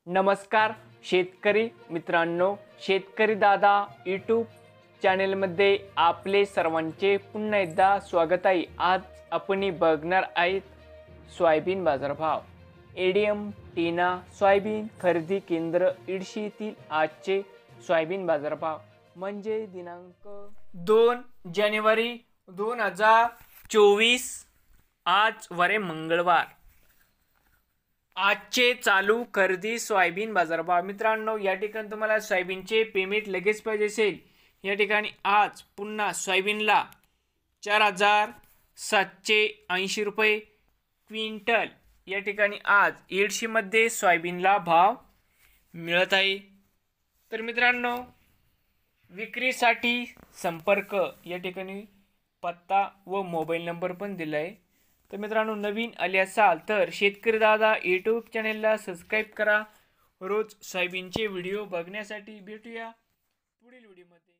नमस्कार शेतकरी मित्रांनो, शेतकरी दादा यूट्यूब चॅनेलमध्ये आपले सर्वांचे पुन्हा एकदा स्वागत आहे। आज आपण बघणार आहेत सोयाबीन बाजारभाव। एडीएम टीना सोयाबीन खरेदी केंद्र इडशी येथील आजचे सोयाबीन बाजारभाव म्हणजे दिनांक 2 जानेवारी 2024 आज वारे मंगळवार। आजचे चालू खरेदी सोयाबीन बाजारभाव। मित्रांनो, या ठिकाणी तुम्हाला सोयाबीनचे पेमेंट लगेच पाहिजे असेल, या ठिकाणी आज पुन्हा सोयाबीनला 4780 रुपये क्विंटल या ठिकाणी आज एडशी मध्ये सोयाबीनला भाव मिळत आहे। तर मित्रांनो, विक्रीसाठी संपर्क या ठिकाणी पत्ता व मोबाईल नंबर पण दिला आहे। तर मित्रांनो, नवीन आले असाल तर शेतकरी दादा यूट्यूब चॅनेलला सबस्क्राईब करा। रोज सोयाबीनचे व्हिडिओ बघण्यासाठी भेटूया पुढील व्हिडिओमध्ये।